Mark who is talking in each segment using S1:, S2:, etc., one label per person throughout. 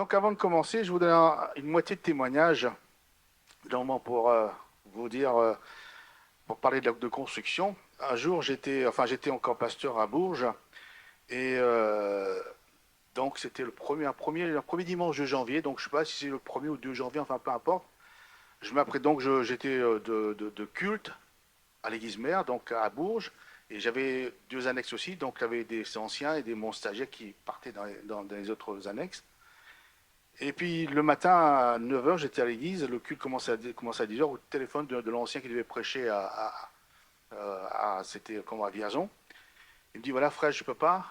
S1: Donc avant de commencer, je vous donne une moitié de témoignage normalement pour vous dire, pour parler de construction. Un jour, j'étais encore pasteur à Bourges et donc c'était un premier dimanche de janvier. Donc je ne sais pas si c'est le 1er ou 2 janvier, enfin peu importe. J'étais de culte à l'église mère, donc à Bourges, et j'avais 2 annexes aussi. Donc j'avais des anciens et des mon stagiaires qui partaient dans les autres annexes. Et puis le matin à 9 heures, j'étais à l'église, le culte commençait à 10 heures, au téléphone de l'ancien qui devait prêcher c'était comment, à Vierzon. Il me dit, voilà frère, je ne peux pas,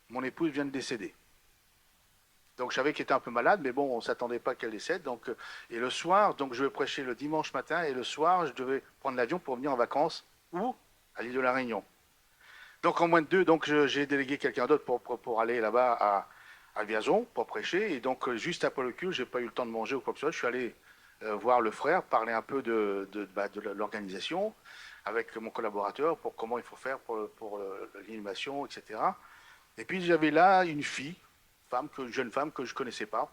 S1: mon épouse vient de décéder. Donc je savais qu'elle était un peu malade, mais bon, on ne s'attendait pas qu'elle décède. Donc, et le soir, donc je vais prêcher le dimanche matin, et le soir, je devais prendre l'avion pour venir en vacances. Où? À l'île de la Réunion. Donc en moins de 2, donc j'ai délégué quelqu'un d'autre pour aller là-bas à Vierzon pour prêcher. Et donc juste après le culte, j'ai pas eu le temps de manger ou quoi que ce soit. Je suis allé voir le frère, parler un peu de l'organisation avec mon collaborateur pour comment il faut faire pour l'animation, etc. Et puis j'avais là une une jeune femme que je connaissais pas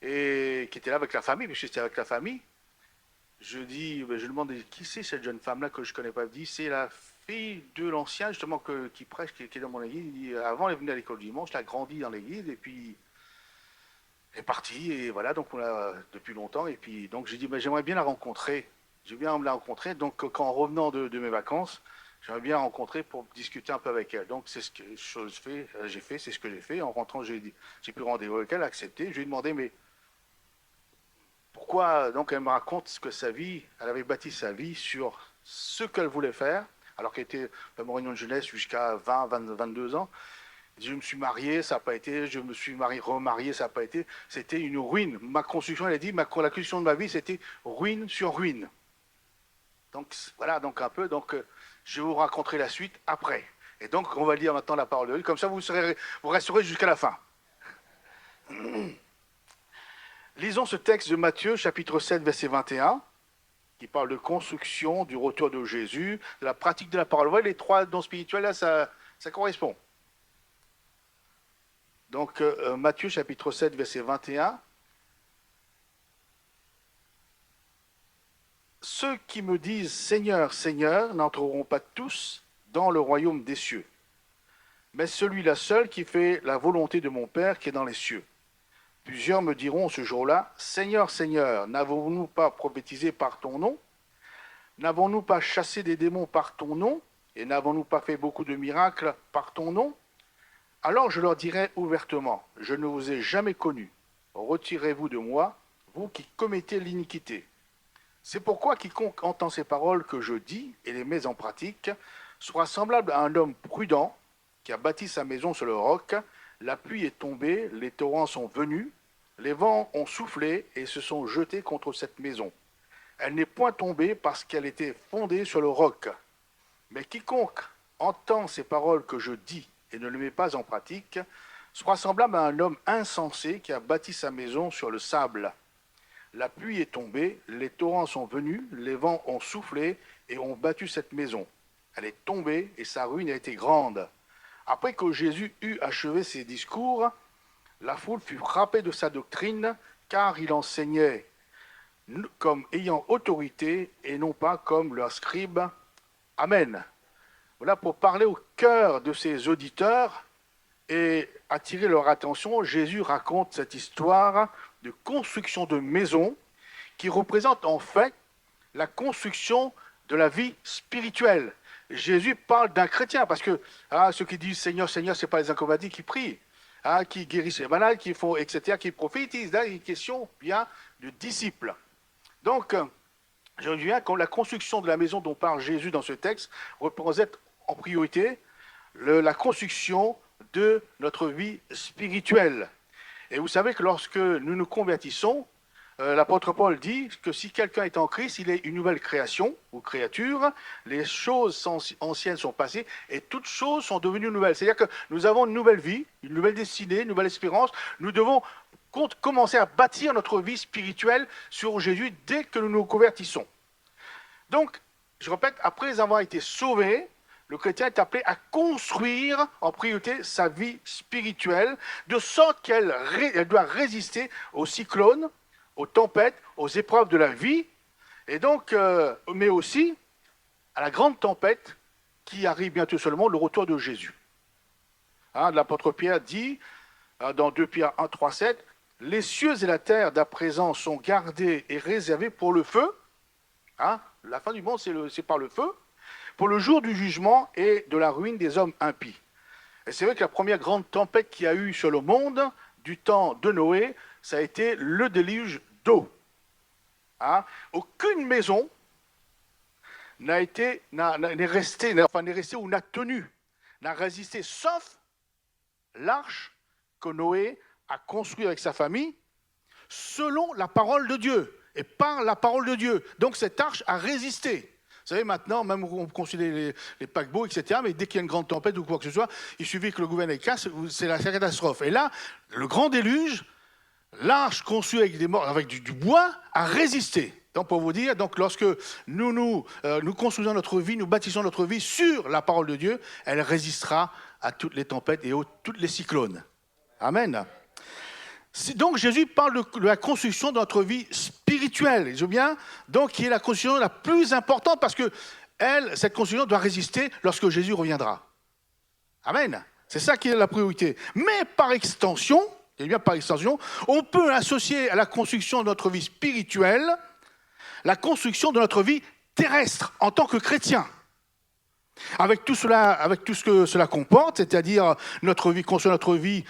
S1: et qui était là avec la famille, puisque j'étais avec la famille. Je demande qui c'est cette jeune femme-là que je connais pas. Elle dit, c'est la fille de l'ancien, justement, qui prêche, qui est dans mon église. Il dit, avant, elle venait à l'école du dimanche, elle a grandi dans l'église, et puis elle est partie, et voilà, donc on l'a depuis longtemps. Et puis, donc j'ai dit, ben, j'aimerais bien la rencontrer. J'ai bien la rencontrer. Donc, en revenant de mes vacances, j'aimerais bien la rencontrer pour discuter un peu avec elle. Donc, c'est ce que j'ai fait, c'est ce que j'ai fait. En rentrant, j'ai pris rendez-vous avec elle, elle a accepté. Je lui ai demandé, mais pourquoi donc elle me raconte ce que sa vie, elle avait bâti sa vie sur ce qu'elle voulait faire, alors qu'elle était à mon réunion de jeunesse jusqu'à 22 ans. Je me suis marié, ça n'a pas été, je me suis remarié, ça n'a pas été, c'était une ruine. Ma construction, elle a dit, la construction de ma vie, c'était ruine sur ruine. Donc voilà, donc un peu, donc je vais vous raconter la suite après. Et donc on va lire maintenant la parole de Dieu, comme ça vous resterez jusqu'à la fin. Lisons ce texte de Matthieu, chapitre 7, verset 21, qui parle de construction, du retour de Jésus, de la pratique de la parole. Vous voyez, les 3 dons spirituels, là, ça correspond. Donc, Matthieu, chapitre 7, verset 21. Ceux qui me disent Seigneur, Seigneur, n'entreront pas tous dans le royaume des cieux, mais celui-là seul qui fait la volonté de mon Père qui est dans les cieux. Plusieurs me diront ce jour-là, Seigneur, Seigneur, n'avons-nous pas prophétisé par ton nom? N'avons-nous pas chassé des démons par ton nom? Et n'avons-nous pas fait beaucoup de miracles par ton nom? Alors je leur dirai ouvertement, je ne vous ai jamais connus. Retirez-vous de moi, vous qui commettez l'iniquité. C'est pourquoi quiconque entend ces paroles que je dis et les mets en pratique sera semblable à un homme prudent qui a bâti sa maison sur le roc. La pluie est tombée, les torrents sont venus, les vents ont soufflé et se sont jetés contre cette maison. Elle n'est point tombée parce qu'elle était fondée sur le roc. Mais quiconque entend ces paroles que je dis et ne les met pas en pratique sera semblable à un homme insensé qui a bâti sa maison sur le sable. La pluie est tombée, les torrents sont venus, les vents ont soufflé et ont battu cette maison. Elle est tombée et sa ruine a été grande. Après que Jésus eut achevé ses discours, la foule fut frappée de sa doctrine, car il enseignait comme ayant autorité et non pas comme leurs scribes. Amen. Voilà, pour parler au cœur de ses auditeurs et attirer leur attention, Jésus raconte cette histoire de construction de maison qui représente en fait la construction de la vie spirituelle. Jésus parle d'un chrétien, parce que ceux qui disent Seigneur, Seigneur, ce n'est pas les inconvertis qui prient, qui guérissent les malades, qui font, etc., qui prophétisent. Là, il y a une question bien de disciples. Donc, je reviens quand la construction de la maison dont parle Jésus dans ce texte représente en priorité la construction de notre vie spirituelle. Et vous savez que lorsque nous nous convertissons, l'apôtre Paul dit que si quelqu'un est en Christ, il est une nouvelle création ou créature, les choses anciennes sont passées et toutes choses sont devenues nouvelles. C'est-à-dire que nous avons une nouvelle vie, une nouvelle destinée, une nouvelle espérance. Nous devons commencer à bâtir notre vie spirituelle sur Jésus dès que nous nous convertissons. Donc, je répète, après avoir été sauvés, le chrétien est appelé à construire en priorité sa vie spirituelle, de sorte qu'elle doit résister aux cyclones, aux tempêtes, aux épreuves de la vie, et donc, mais aussi à la grande tempête qui arrive bientôt sur le monde, le retour de Jésus. L'apôtre Pierre dit, dans 2 Pierre 1, 3, 7, « Les cieux et la terre d'à présent sont gardés et réservés pour le feu. » La fin du monde, c'est par le feu. Pour le jour du jugement et de la ruine des hommes impies. Et c'est vrai que la première grande tempête qu'il y a eu sur le monde, du temps de Noé, ça a été le déluge d'eau. Aucune maison n'est restée ou n'a tenu, n'a résisté, sauf l'arche que Noé a construite avec sa famille, selon la parole de Dieu, et par la parole de Dieu. Donc cette arche a résisté. Vous savez, maintenant, même on considère les paquebots, etc., mais dès qu'il y a une grande tempête ou quoi que ce soit, il suffit que le gouvernement casse, c'est la catastrophe. Et là, le grand déluge, l'arche conçue avec du bois, a résisté. Donc, pour vous dire, donc, lorsque nous construisons notre vie, nous bâtissons notre vie sur la parole de Dieu, elle résistera à toutes les tempêtes et toutes les cyclones. Amen. Donc Jésus parle de la construction de notre vie spirituelle, donc qui est la construction la plus importante parce que cette construction doit résister lorsque Jésus reviendra. Amen. C'est ça qui est la priorité. Mais par extension, on peut associer à la construction de notre vie spirituelle la construction de notre vie terrestre en tant que chrétien. Avec tout ce que cela comporte, c'est-à-dire construire notre vie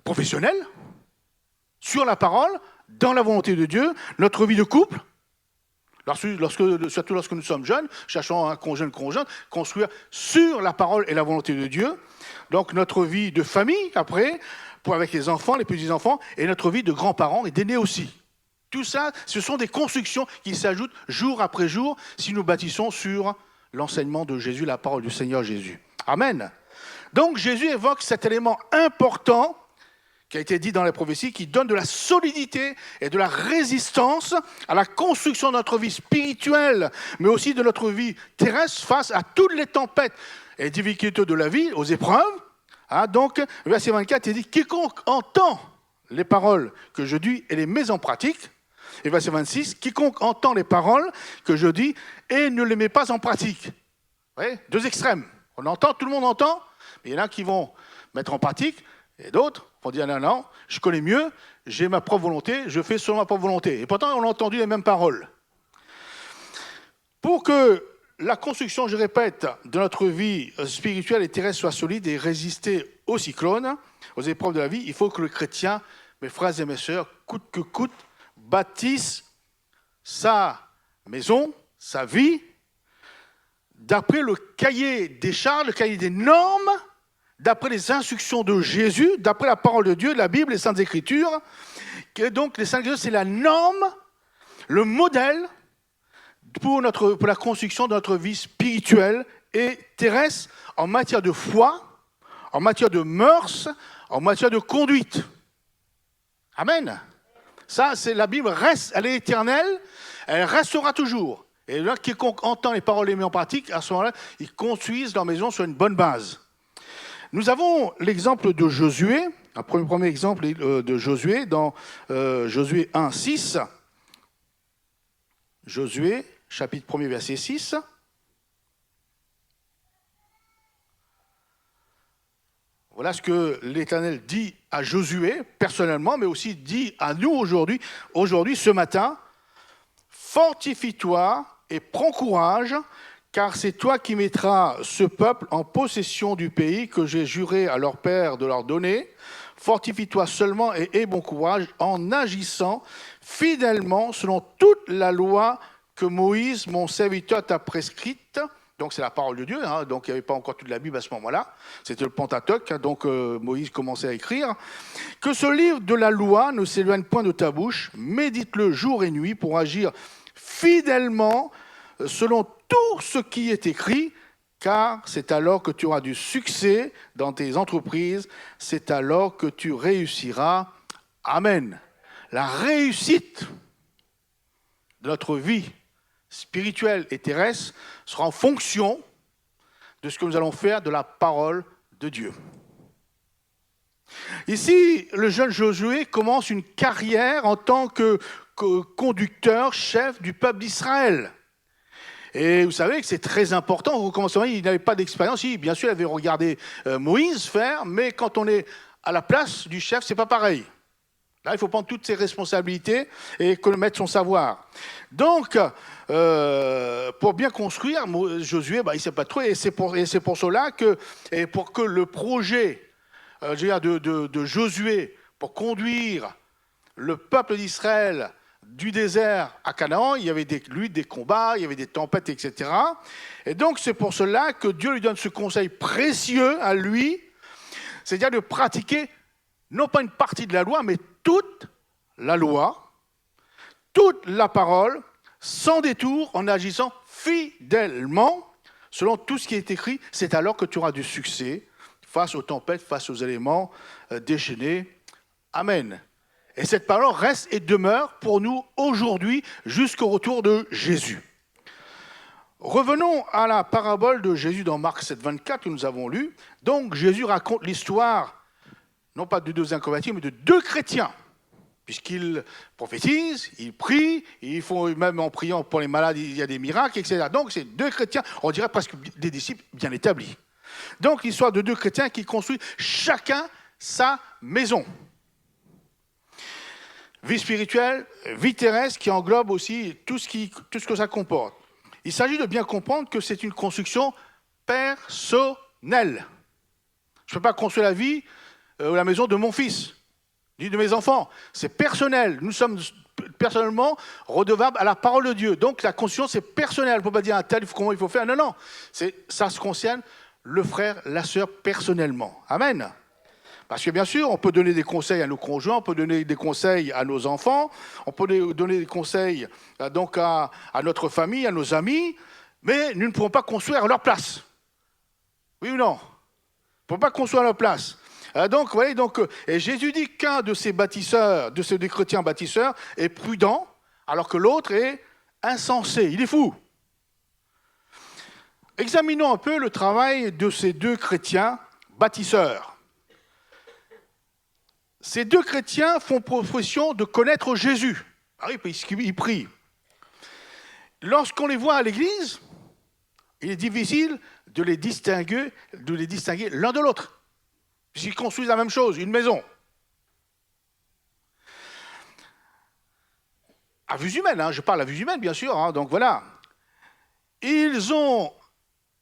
S1: professionnelle, sur la parole, dans la volonté de Dieu, notre vie de couple, surtout lorsque nous sommes jeunes, cherchons un conjoint, construire sur la parole et la volonté de Dieu, donc notre vie de famille, après, avec les enfants, les petits-enfants, et notre vie de grands-parents et d'aînés aussi. Tout ça, ce sont des constructions qui s'ajoutent jour après jour si nous bâtissons sur l'enseignement de Jésus, la parole du Seigneur Jésus. Amen. Donc Jésus évoque cet élément important qui a été dit dans les prophéties, qui donne de la solidité et de la résistance à la construction de notre vie spirituelle, mais aussi de notre vie terrestre face à toutes les tempêtes et difficultés de la vie, aux épreuves. Donc, verset 24, il dit « Quiconque entend les paroles que je dis et les met en pratique », et verset 26, « Quiconque entend les paroles que je dis et ne les met pas en pratique ». Vous voyez, deux extrêmes. On entend, tout le monde entend, mais il y en a qui vont mettre en pratique, et d'autres vont dire non, je connais mieux, j'ai ma propre volonté, je fais selon ma propre volonté. Et pourtant, on a entendu les mêmes paroles. Pour que la construction, je répète, de notre vie spirituelle et terrestre soit solide et résister aux cyclones, aux épreuves de la vie, il faut que le chrétien, mes frères et mes sœurs, coûte que coûte, bâtisse sa maison, sa vie, d'après le cahier des charges, le cahier des normes, d'après les instructions de Jésus, d'après la parole de Dieu, la Bible, les Saintes Écritures. Et donc, les Saintes Écritures, c'est la norme, le modèle pour la construction de notre vie spirituelle et terrestre en matière de foi, en matière de mœurs, en matière de conduite. Amen. Ça, c'est la Bible reste, elle est éternelle, elle restera toujours. Et là, quiconque entend les paroles et les met en pratique, à ce moment-là, ils construisent leur maison sur une bonne base. Nous avons l'exemple de Josué, un premier exemple de Josué, dans Josué 1, 6. Josué, chapitre 1er, verset 6. Voilà ce que l'Éternel dit à Josué, personnellement, mais aussi dit à nous aujourd'hui, ce matin. « Fortifie-toi et prends courage, car c'est toi qui mettras ce peuple en possession du pays que j'ai juré à leur père de leur donner. Fortifie-toi seulement et aie bon courage en agissant fidèlement selon toute la loi que Moïse, mon serviteur, t'a prescrite. » Donc c'est la parole de Dieu, donc il n'y avait pas encore toute la Bible à ce moment-là. C'était le Pentateuque, donc Moïse commençait à écrire. « Que ce livre de la loi ne s'éloigne point de ta bouche, médite-le jour et nuit pour agir fidèlement selon tout ce qui est écrit, car c'est alors que tu auras du succès dans tes entreprises, c'est alors que tu réussiras. » Amen. La réussite de notre vie spirituelle et terrestre sera en fonction de ce que nous allons faire de la parole de Dieu. Ici, le jeune Josué commence une carrière en tant que conducteur, chef du peuple d'Israël. Et vous savez que c'est très important. Au commencement, il n'avait pas d'expérience. Bien sûr, il avait regardé Moïse faire, mais quand on est à la place du chef, c'est pas pareil. Là, il faut prendre toutes ses responsabilités et mettre son savoir. Donc, pour bien construire, Josué, il ne sait pas trop. Et c'est pour cela que, et pour que le projet de Josué pour conduire le peuple d'Israël du désert à Canaan, il y avait des combats, il y avait des tempêtes, etc. Et donc, c'est pour cela que Dieu lui donne ce conseil précieux à lui, c'est-à-dire de pratiquer non pas une partie de la loi, mais toute la loi, toute la parole, sans détour, en agissant fidèlement, selon tout ce qui est écrit. C'est alors que tu auras du succès face aux tempêtes, face aux éléments déchaînés. Amen. Et cette parole reste et demeure pour nous aujourd'hui jusqu'au retour de Jésus. Revenons à la parabole de Jésus dans Marc 7, 24 que nous avons lu. Donc Jésus raconte l'histoire, non pas de deux inconvertis, mais de deux chrétiens. Puisqu'ils prophétisent, ils prient, ils font même en priant pour les malades, il y a des miracles, etc. Donc c'est deux chrétiens, on dirait presque des disciples bien établis. Donc l'histoire de deux chrétiens qui construisent chacun sa maison. Vie spirituelle, vie terrestre qui englobe aussi tout ce que ça comporte. Il s'agit de bien comprendre que c'est une construction personnelle. Je ne peux pas construire la vie ou la maison de mon fils, ni de mes enfants. C'est personnel. Nous sommes personnellement redevables à la parole de Dieu. Donc la construction, c'est personnel. On ne peut pas dire à tel comment il faut faire. Non, non. Ça se concerne le frère, la sœur personnellement. Amen. Parce que bien sûr, on peut donner des conseils à nos conjoints, on peut donner des conseils à nos enfants, on peut donner des conseils donc à notre famille, à nos amis, mais nous ne pouvons pas construire à leur place. Oui ou non? On ne peut pas construire à leur place. Donc, vous voyez, et Jésus dit qu'un de ces bâtisseurs, de ces chrétiens bâtisseurs, est prudent, alors que l'autre est insensé. Il est fou. Examinons un peu le travail de ces deux chrétiens bâtisseurs. Ces deux chrétiens font profession de connaître Jésus. Ah oui, ils prient. Lorsqu'on les voit à l'église, il est difficile de les distinguer l'un de l'autre. Puisqu'ils construisent la même chose, une maison. À vue humaine, je parle à vue humaine, bien sûr. Donc voilà. Ils ont,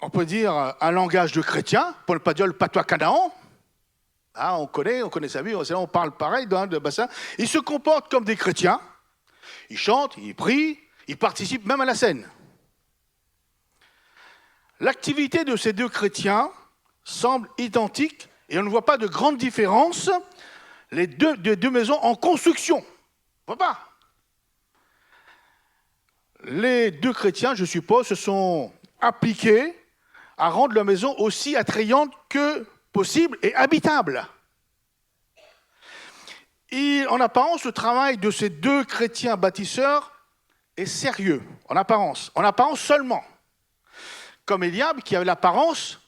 S1: on peut dire, un langage de chrétien, pour ne pas dire le patois canaan. On connaît sa vie, on parle pareil de bassin. Ils se comportent comme des chrétiens. Ils chantent, ils prient, ils participent même à la scène. L'activité de ces deux chrétiens semble identique et on ne voit pas de grande différence des deux maisons en construction. On ne voit pas. Les deux chrétiens, je suppose, se sont appliqués à rendre leur maison aussi attrayante que possible et habitable. Et en apparence, le travail de ces deux chrétiens bâtisseurs est sérieux, en apparence seulement. Comme Eliab, qui avait l'apparence,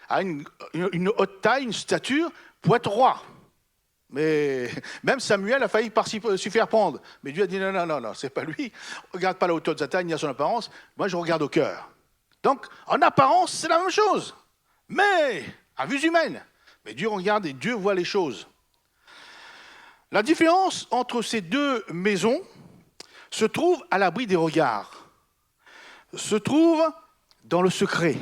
S1: a une haute taille, une stature, pour être roi. Mais même Samuel a failli s'y faire prendre. Mais Dieu a dit non, c'est pas lui. Regarde pas la hauteur de sa taille ni à son apparence. Moi, je regarde au cœur. Donc, en apparence, c'est la même chose. Mais à vue humaine. Mais Dieu regarde et Dieu voit les choses. La différence entre ces deux maisons se trouve à l'abri des regards, se trouve dans le secret.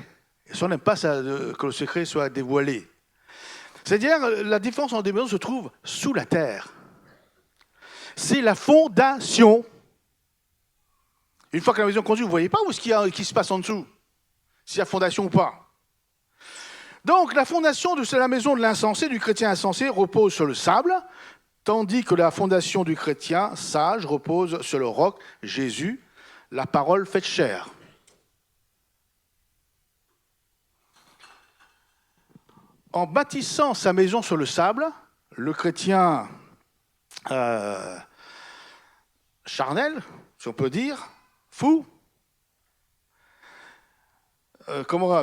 S1: Et ça, on n'aime pas que le secret soit dévoilé. C'est-à-dire, la différence entre les maisons se trouve sous la terre. C'est la fondation. Une fois que la maison est construite, vous ne voyez pas où qui se passe en dessous, s'il y a fondation ou pas. Donc, la fondation de la maison de l'insensé, du chrétien insensé, repose sur le sable, tandis que la fondation du chrétien sage repose sur le roc, Jésus, la parole faite chair. En bâtissant sa maison sur le sable, le chrétien charnel, si on peut dire, fou,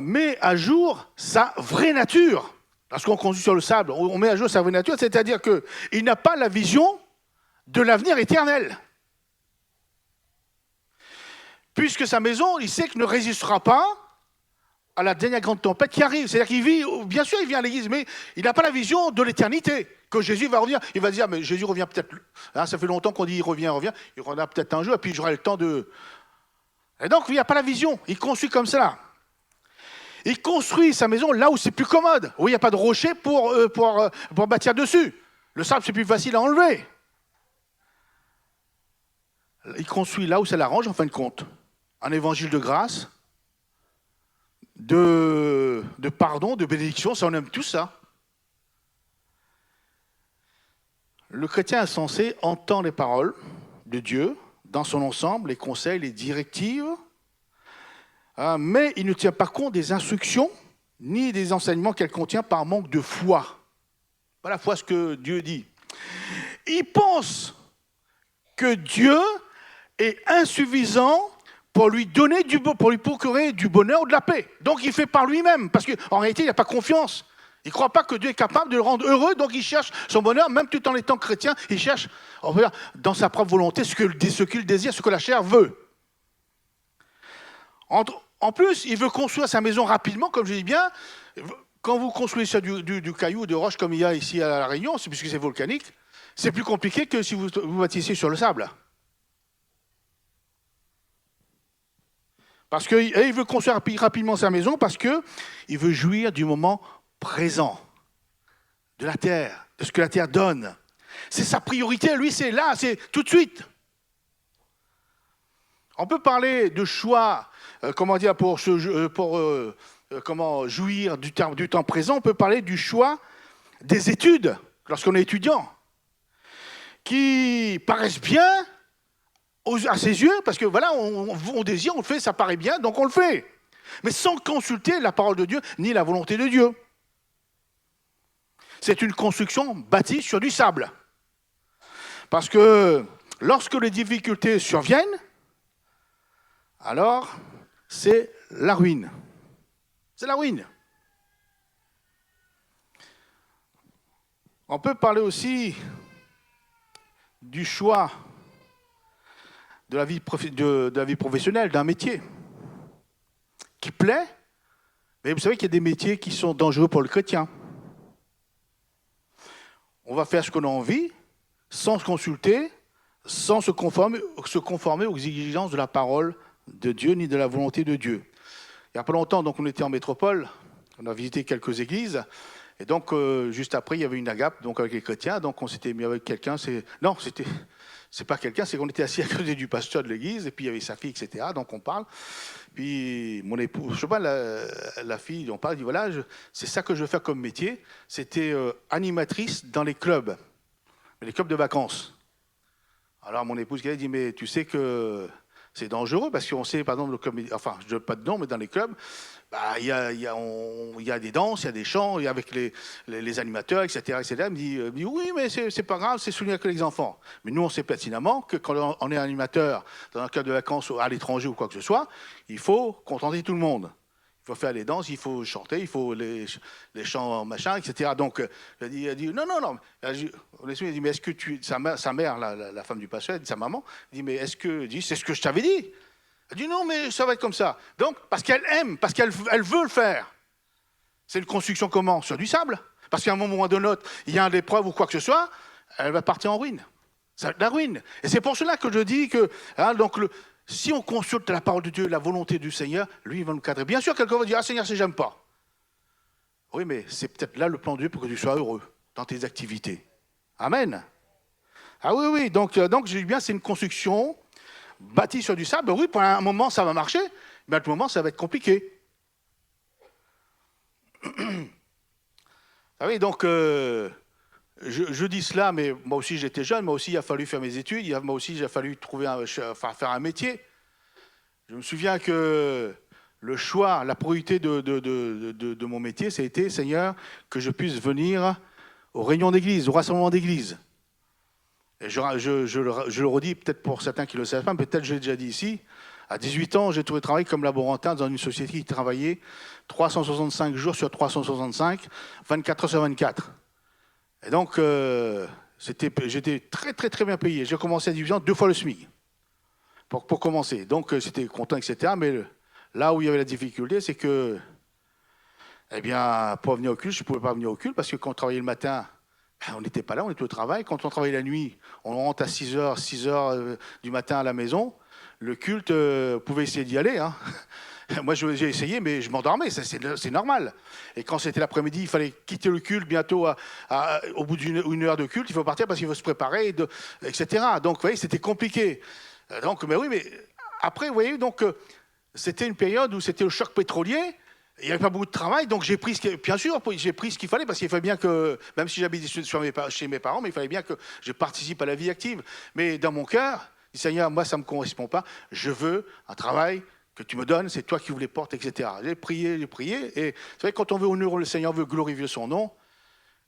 S1: met à jour sa vraie nature. Parce qu'on conduit sur le sable, on met à jour sa vraie nature, c'est-à-dire qu'il n'a pas la vision de l'avenir éternel. Puisque sa maison, il sait qu'il ne résistera pas à la dernière grande tempête qui arrive. C'est-à-dire qu'il vit, bien sûr, il vient à l'église, mais il n'a pas la vision de l'éternité. Que Jésus va revenir, il va dire, mais Jésus revient peut-être. Hein, ça fait longtemps qu'on dit, il revient. Il reviendra peut-être un jour, et puis j'aurai le temps de. Et donc, il n'a pas la vision. Il construit comme cela. Il construit sa maison là où c'est plus commode, où il n'y a pas de rocher pour bâtir dessus. Le sable, c'est plus facile à enlever. Il construit là où ça l'arrange, en fin de compte. Un évangile de grâce, de pardon, de bénédiction, ça on aime tout ça. Le chrétien est censé entendre les paroles de Dieu dans son ensemble, les conseils, les directives, mais il ne tient pas compte des instructions ni des enseignements qu'elle contient par manque de foi. Pas la foi, ce que Dieu dit. Il pense que Dieu est insuffisant pour lui procurer du bonheur ou de la paix. Donc il fait par lui-même, parce qu'en réalité, il n'a pas confiance. Il ne croit pas que Dieu est capable de le rendre heureux, donc il cherche son bonheur, même tout en étant chrétien, il cherche dans sa propre volonté ce qu'il désire, ce que la chair veut. En plus, il veut construire sa maison rapidement, comme je dis bien. Quand vous construisez sur du caillou ou de roche comme il y a ici à La Réunion, c'est puisque c'est volcanique, c'est plus compliqué que si vous bâtissiez sur le sable. Parce qu'il veut construire rapidement sa maison parce qu'il veut jouir du moment présent, de la terre, de ce que la terre donne. C'est sa priorité, lui, c'est là, c'est tout de suite. On peut parler de choix, comment jouir du temps présent. On peut parler du choix des études, lorsqu'on est étudiant, qui paraissent bien à ses yeux, parce que voilà, on désire, on le fait, ça paraît bien, donc on le fait. Mais sans consulter la parole de Dieu, ni la volonté de Dieu. C'est une construction bâtie sur du sable. Parce que lorsque les difficultés surviennent, alors c'est la ruine. C'est la ruine. On peut parler aussi du choix de la vie professionnelle, d'un métier qui plaît, mais vous savez qu'il y a des métiers qui sont dangereux pour le chrétien. On va faire ce qu'on a envie, sans se consulter, sans se conformer aux exigences de la parole de Dieu, ni de la volonté de Dieu. Il n'y a pas longtemps, donc, on était en métropole, on a visité quelques églises, et donc, juste après, il y avait une agape donc, avec les chrétiens, donc on s'était mis avec quelqu'un, c'est pas quelqu'un, c'est qu'on était assis à côté du pasteur de l'église, et puis il y avait sa fille, etc., donc on parle, puis mon épouse, je sais pas, la fille, on parle, elle dit, voilà, c'est ça que je veux faire comme métier, c'était animatrice dans les clubs de vacances. Alors mon épouse qui a dit, mais tu sais que c'est dangereux, parce qu'on sait, par exemple, le club, enfin, je ne donne pas de nom, mais dans les clubs, il y a des danses, il y a des chants, avec les animateurs, etc., etc. Elle me dit oui, mais c'est pas grave, c'est souligné que les enfants. Mais nous, on sait pertinemment que quand on est animateur dans un club de vacances à l'étranger ou quoi que ce soit, il faut contenter tout le monde. Il faut faire les danses, il faut chanter, il faut les chants, machin, etc. Donc, elle dit non. Elle dit, mais est-ce que sa mère, la femme du pasteur, elle dit, sa maman, elle dit, mais est-ce que, c'est ce que je t'avais dit. Elle dit non, mais ça va être comme ça. Donc, parce qu'elle aime, parce qu'elle veut le faire. C'est une construction comment? Sur du sable. Parce qu'à un moment donné, il y a une épreuve ou quoi que ce soit, elle va partir en ruine. Ça va être la ruine. Et c'est pour cela que je dis que, si on consulte la parole de Dieu, la volonté du Seigneur, lui, il va nous cadrer. Bien sûr, quelqu'un va dire, ah Seigneur, j'aime pas. Oui, mais c'est peut-être là le plan de Dieu pour que tu sois heureux dans tes activités. Amen. Ah oui. Donc je dis bien, c'est une construction bâti sur du sable, oui, pendant un moment, ça va marcher, mais à tout moment, ça va être compliqué. Ah oui, donc, je dis cela, mais moi aussi, j'étais jeune, moi aussi, il a fallu faire mes études, moi aussi, il a fallu faire un métier. Je me souviens que le choix, la priorité de mon métier, ça a été, Seigneur, que je puisse venir aux réunions d'église, au rassemblement d'église. Et je le redis, peut-être pour certains qui ne le savent pas, peut-être je l'ai déjà dit ici, À 18 ans, j'ai trouvé travail comme laborantin dans une société qui travaillait 365 jours sur 365, 24 heures sur 24. Et donc, j'étais très, très, très bien payé. J'ai commencé à 18 ans, 2 fois le SMIC pour commencer. Donc, j'étais content, etc. Mais là où il y avait la difficulté, c'est que, eh bien, pour venir au culte, je ne pouvais pas venir au culte parce que quand on travaillait le matin, on n'était pas là, on était au travail. Quand on travaillait la nuit, on rentre à 6 heures du matin à la maison. Le culte pouvait essayer d'y aller. Hein. Moi, j'ai essayé, mais je m'endormais, c'est normal. Et quand c'était l'après-midi, il fallait quitter le culte bientôt. Au bout d'une heure de culte, il faut partir parce qu'il faut se préparer, etc. Donc, vous voyez, c'était compliqué. Donc, mais oui, mais après, vous voyez, donc, c'était une période où c'était le choc pétrolier. Il n'y avait pas beaucoup de travail, donc j'ai pris bien sûr, j'ai pris ce qu'il fallait, parce qu'il fallait bien que, même si j'habite chez mes parents, mais il fallait bien que je participe à la vie active. Mais dans mon cœur, je dis, Seigneur, moi, ça ne me correspond pas. Je veux un travail que tu me donnes, c'est toi qui ouvres les portes, etc. J'ai prié, et c'est vrai que quand on veut honorer le Seigneur, on veut glorifier son nom.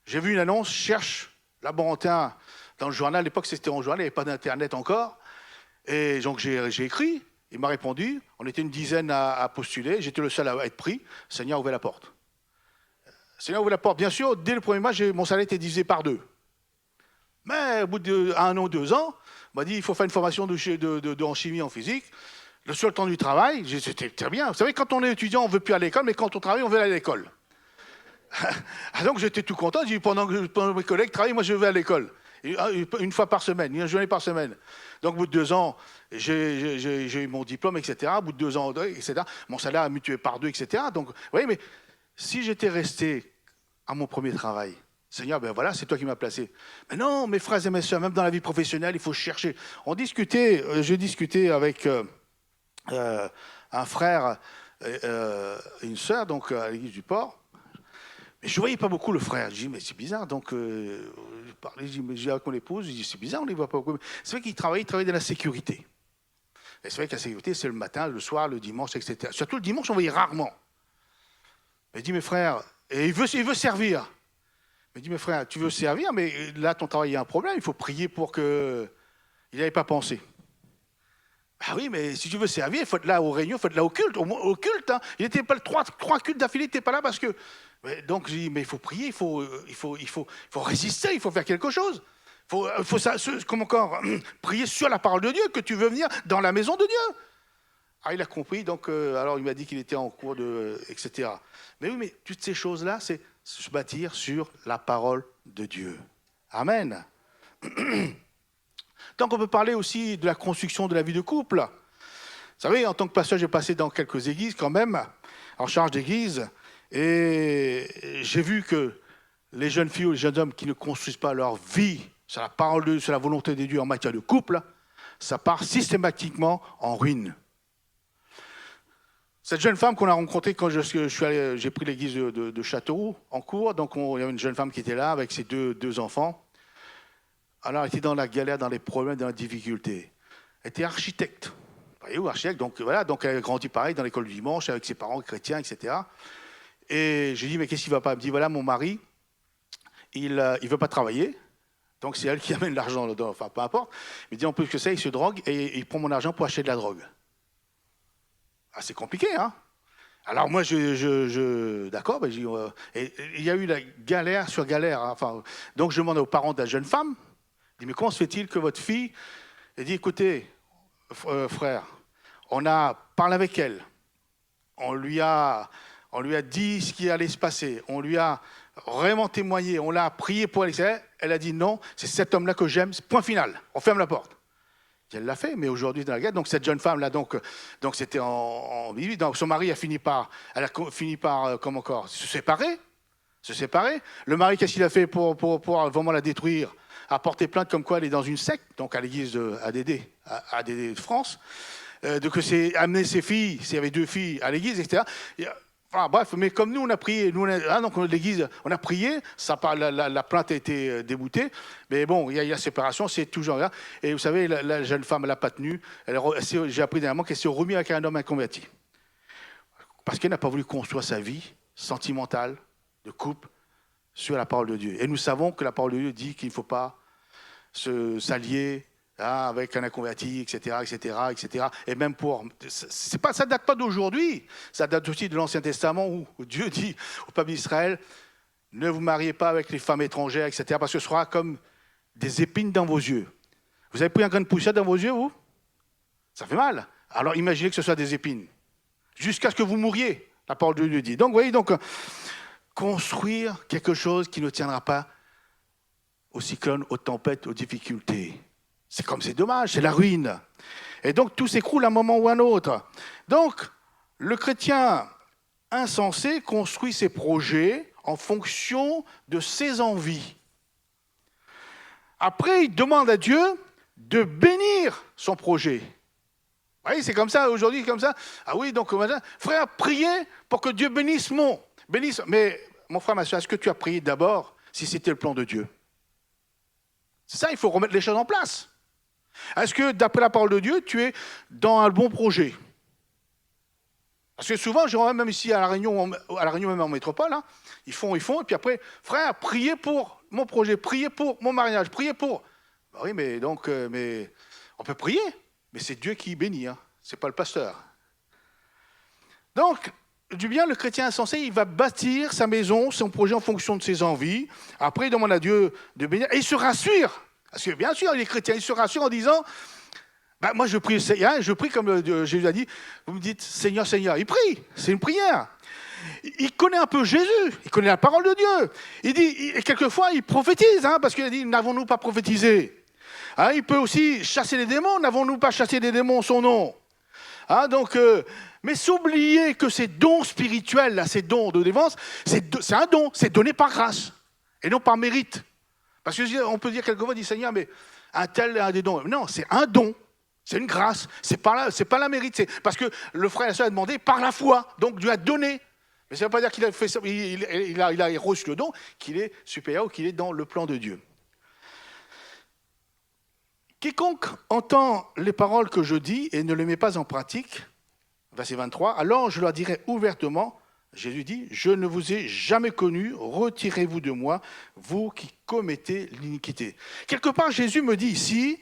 S1: J'ai vu une annonce, cherche laborantin dans le journal. À l'époque, c'était en journal, il n'y avait pas d'Internet encore. Et donc, j'ai écrit. Il m'a répondu, on était une dizaine à postuler, j'étais le seul à être pris, le Seigneur a ouvert la porte. Le Seigneur a ouvert la porte, bien sûr, dès le premier mois, mon salaire était divisé par 2. Mais au bout d'1 an, 2 ans, on m'a dit, il faut faire une formation en chimie, en physique. Sur le temps du travail, c'était très bien. Vous savez, quand on est étudiant, on ne veut plus aller à l'école, mais quand on travaille, on veut aller à l'école. Donc j'étais tout content, j'ai dit, pendant que mes collègues travaillent, moi je vais à l'école. Une fois par semaine, une journée par semaine. Donc, au bout de 2 ans, j'ai eu mon diplôme, etc. Au bout de 2 ans, etc. Mon salaire a mutué par 2, etc. Donc, vous voyez, mais si j'étais resté à mon premier travail, Seigneur, ben voilà, c'est toi qui m'as placé. Mais non, mes frères et mes sœurs, même dans la vie professionnelle, il faut chercher. J'ai discuté avec un frère et une sœur, donc à l'église du port. Mais je ne voyais pas beaucoup le frère. Je dis, mais c'est bizarre. Donc, je parlais, je dis avec mon épouse, je dis, c'est bizarre, on ne les voit pas beaucoup. C'est vrai qu'il travaille dans la sécurité. Et c'est vrai que la sécurité, c'est le matin, le soir, le dimanche, etc. Surtout le dimanche, on voyait rarement. Mais il dit, mes frères, et il veut servir. Mais il dit, mes frères, tu veux servir, mais là, ton travail, il y a un problème, il faut prier pour que... Il n'avait pas pensé. Ah oui, mais si tu veux servir, il faut être là aux réunions, il faut être là au culte. Au culte, hein. Il n'était pas le 3 cultes d'affilée, il n'était pas là parce que... Donc, j'ai dit, mais il faut prier, il faut résister, il faut faire quelque chose. Il faut comme encore, prier sur la parole de Dieu, que tu veux venir dans la maison de Dieu. Ah, il a compris, donc, alors il m'a dit qu'il était en cours de... etc. Mais oui, mais toutes ces choses-là, c'est se bâtir sur la parole de Dieu. Amen. Donc, on peut parler aussi de la construction de la vie de couple. Vous savez, en tant que pasteur, j'ai passé dans quelques églises quand même, en charge d'église, et j'ai vu que les jeunes filles ou les jeunes hommes qui ne construisent pas leur vie sur la parole de Dieu, sur la volonté de Dieu en matière de couple, ça part systématiquement en ruine. Cette jeune femme qu'on a rencontrée quand j'ai pris l'église de Châteauroux en cours, donc il y avait une jeune femme qui était là avec ses deux enfants. Alors elle était dans la galère, dans les problèmes, dans la difficulté. Elle était architecte. Voyez-vous, architecte, donc voilà, donc elle a grandi pareil dans l'école du dimanche avec ses parents chrétiens, etc. Et j'ai dit, mais qu'est-ce qui ne va pas? Elle me dit, voilà, mon mari, il ne veut pas travailler, donc c'est elle qui amène l'argent, enfin peu importe. Il me dit, en plus que ça, il se drogue et il prend mon argent pour acheter de la drogue. Ah, c'est compliqué, hein? Alors moi, d'accord, ben, il y a eu la galère sur galère. Hein, enfin, donc je demande aux parents de la jeune femme, je dis, mais comment se fait-il que votre fille... Elle dit, écoutez, frère, on a parlé avec elle, on lui a dit ce qui allait se passer, on lui a vraiment témoigné, on l'a prié pour elle. Elle a dit non, c'est cet homme-là que j'aime, point final, on ferme la porte. Elle l'a fait, mais aujourd'hui dans la guerre, donc cette jeune femme-là, donc c'était donc son mari a fini par comme encore, se séparer. Le mari, qu'est-ce qu'il a fait pour vraiment la détruire? A porté plainte comme quoi elle est dans une secte, donc à l'église de ADD de France, que c'est amener ses filles, s'il y avait 2 filles à l'église, etc. Enfin, bref, mais comme nous on a prié, donc l'église, on a prié, la plainte a été déboutée, mais bon, il y a la séparation, c'est toujours là. Et vous savez, la jeune femme, elle n'a pas tenu. J'ai appris dernièrement qu'elle s'est remise avec un homme inconverti. Parce qu'elle n'a pas voulu construire sa vie sentimentale, de couple, sur la parole de Dieu. Et nous savons que la parole de Dieu dit qu'il ne faut pas s'allier hein, avec un inconverti, etc., etc., etc. Et même ça date pas d'aujourd'hui, ça date aussi de l'Ancien Testament où Dieu dit au peuple d'Israël, ne vous mariez pas avec les femmes étrangères, etc., parce que ce sera comme des épines dans vos yeux. Vous avez pris un grain de poussière dans vos yeux, vous? Ça fait mal. Alors imaginez que ce soit des épines. Jusqu'à ce que vous mouriez, la parole de Dieu dit. Donc, vous voyez, construire quelque chose qui ne tiendra pas aux cyclones, aux tempêtes, aux difficultés. C'est dommage, c'est la ruine. Et donc, tout s'écroule à un moment ou à un autre. Donc, le chrétien insensé construit ses projets en fonction de ses envies. Après, il demande à Dieu de bénir son projet. Vous voyez, c'est comme ça, aujourd'hui, comme ça. Ah oui, donc, frère, priez pour que Dieu bénisse. Mais, mon frère, ma soeur, est-ce que tu as prié d'abord si c'était le plan de Dieu? C'est ça, il faut remettre les choses en place. Est-ce que, d'après la parole de Dieu, tu es dans un bon projet? Parce que souvent, je vois même ici à la Réunion même en métropole, hein, ils font, et puis après, frère, priez pour mon projet, priez pour mon mariage, priez pour... Ben oui, mais donc, mais on peut prier, mais c'est Dieu qui bénit, hein, c'est pas le pasteur. Donc, du bien, le chrétien insensé, il va bâtir sa maison, son projet en fonction de ses envies. Après, il demande à Dieu de bénir, et il se rassure. Parce que bien sûr, les chrétiens, ils se rassurent en disant... Ben, moi, je prie comme Jésus a dit. Vous me dites, Seigneur, Seigneur. Il prie, c'est une prière. Il connaît un peu Jésus, il connaît la parole de Dieu. Il dit, et quelquefois, il prophétise, hein, parce qu'il a dit, n'avons-nous pas prophétisé? Hein, il peut aussi chasser les démons, n'avons-nous pas chassé des démons en son nom? Hein, donc, mais s'oublier que ces dons spirituels, là, ces dons de défense, c'est un don, c'est donné par grâce, et non par mérite. Parce qu'on peut dire quelquefois, dit Seigneur, mais un tel a des dons. Non, c'est un don. C'est une grâce, c'est pas la mérite, c'est parce que le frère et la sœur a demandé par la foi, donc Dieu a donné. Mais ça ne veut pas dire qu'il a fait ça, il a reçu le don, qu'il est supérieur ou qu'il est dans le plan de Dieu. Quiconque entend les paroles que je dis et ne les met pas en pratique, verset 23, alors je leur dirai ouvertement, Jésus dit, je ne vous ai jamais connu, retirez-vous de moi, vous qui commettez l'iniquité. Quelque part, Jésus me dit ici,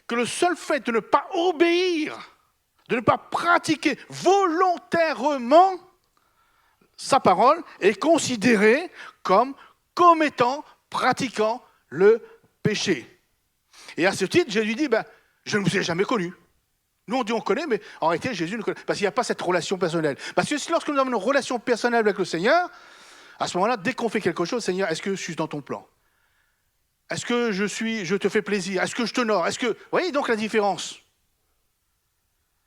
S1: que le seul fait de ne pas obéir, de ne pas pratiquer volontairement sa parole est considéré comme commettant, pratiquant le péché. Et à ce titre, Jésus dit, je ne vous ai jamais connu. Nous, on dit on connaît, mais en réalité, Jésus ne connaît pas. Parce qu'il n'y a pas cette relation personnelle. Parce que lorsque nous avons une relation personnelle avec le Seigneur, à ce moment-là, dès qu'on fait quelque chose, Seigneur, est-ce que je suis dans ton plan? Est-ce que je te fais plaisir? Est-ce que je t'honore? Vous voyez donc la différence?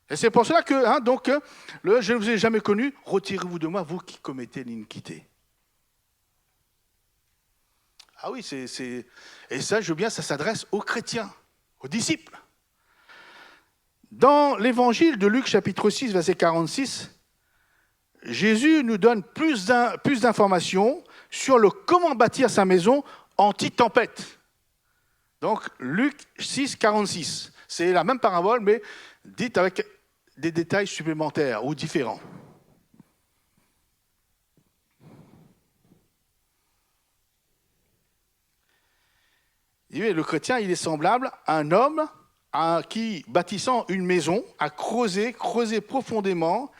S1: Et c'est pour cela que, je ne vous ai jamais connu, retirez-vous de moi, vous qui commettez l'iniquité. Ah oui, et ça, ça s'adresse aux chrétiens, aux disciples. Dans l'évangile de Luc, chapitre 6, verset 46, Jésus nous donne plus d'informations sur le comment bâtir sa maison anti-tempête. Donc, Luc 6, 46. C'est la même parabole, mais dite avec des détails supplémentaires ou différents. Le chrétien, il est semblable à un homme qui, bâtissant une maison, a creusé profondément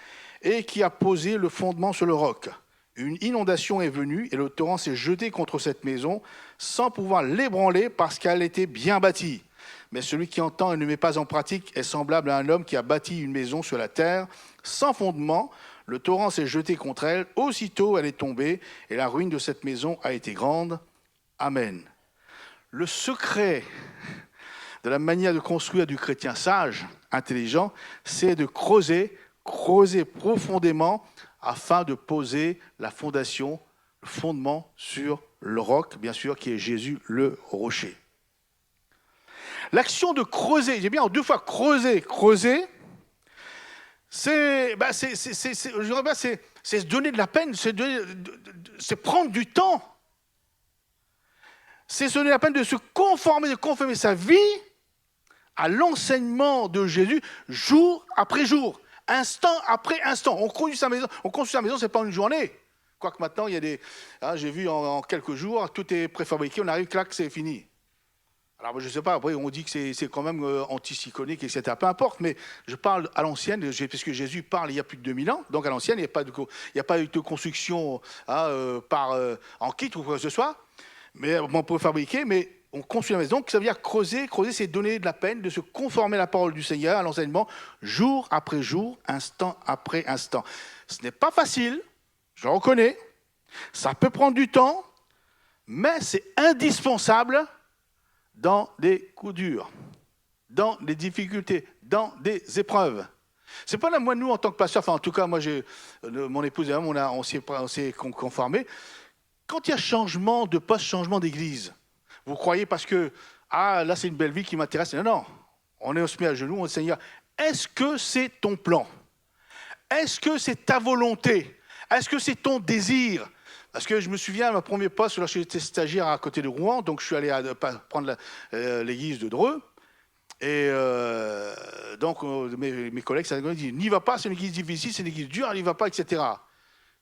S1: et qui a posé le fondement sur le roc. Une inondation est venue et le torrent s'est jeté contre cette maison sans pouvoir l'ébranler parce qu'elle était bien bâtie. Mais celui qui entend et ne met pas en pratique est semblable à un homme qui a bâti une maison sur la terre sans fondement. Le torrent s'est jeté contre elle, aussitôt elle est tombée et la ruine de cette maison a été grande. Amen. Le secret de la manière de construire du chrétien sage, intelligent, c'est de creuser profondément afin de poser la fondation, le fondement sur le roc, bien sûr, qui est Jésus le rocher. L'action de creuser, j'ai bien en deux fois creuser, c'est se donner de la peine, c'est prendre du temps. C'est se donner la peine de se conformer, de confirmer sa vie à l'enseignement de Jésus jour après jour. Instant après instant, on construit sa maison, c'est pas une journée. Quoique maintenant, il y a j'ai vu en quelques jours, tout est préfabriqué, on arrive, clac, c'est fini. Alors, je ne sais pas, après, on dit que c'est quand même anticyclonique, etc. Peu importe, mais je parle à l'ancienne, parce que Jésus parle il y a plus de 2000 ans, donc à l'ancienne, il n'y a pas eu de construction en kit ou quoi que ce soit, mais on peut fabriquer, mais on construit la maison. Donc, ça veut dire creuser, c'est donner de la peine, de se conformer à la parole du Seigneur, à l'enseignement, jour après jour, instant après instant. Ce n'est pas facile, je le reconnais, ça peut prendre du temps, mais c'est indispensable dans des coups durs, dans des difficultés, dans des épreuves. C'est pas là, moi, nous, en tant que pasteur, enfin, en tout cas, moi, mon épouse et moi, on s'est conformés. Quand il y a changement de poste, changement d'église, vous croyez parce que, là, c'est une belle vie qui m'intéresse. Non, non, on se met à genoux, on dit, Seigneur, est-ce que c'est ton plan? Est-ce que c'est ta volonté? Est-ce que c'est ton désir? Parce que je me souviens, à mon premier poste, lorsque j'étais stagiaire à côté de Rouen, donc je suis allé prendre l'église de Dreux. Et donc, mes collègues, ça me dit, n'y va pas, c'est une église difficile, c'est une église dure, n'y va pas, etc.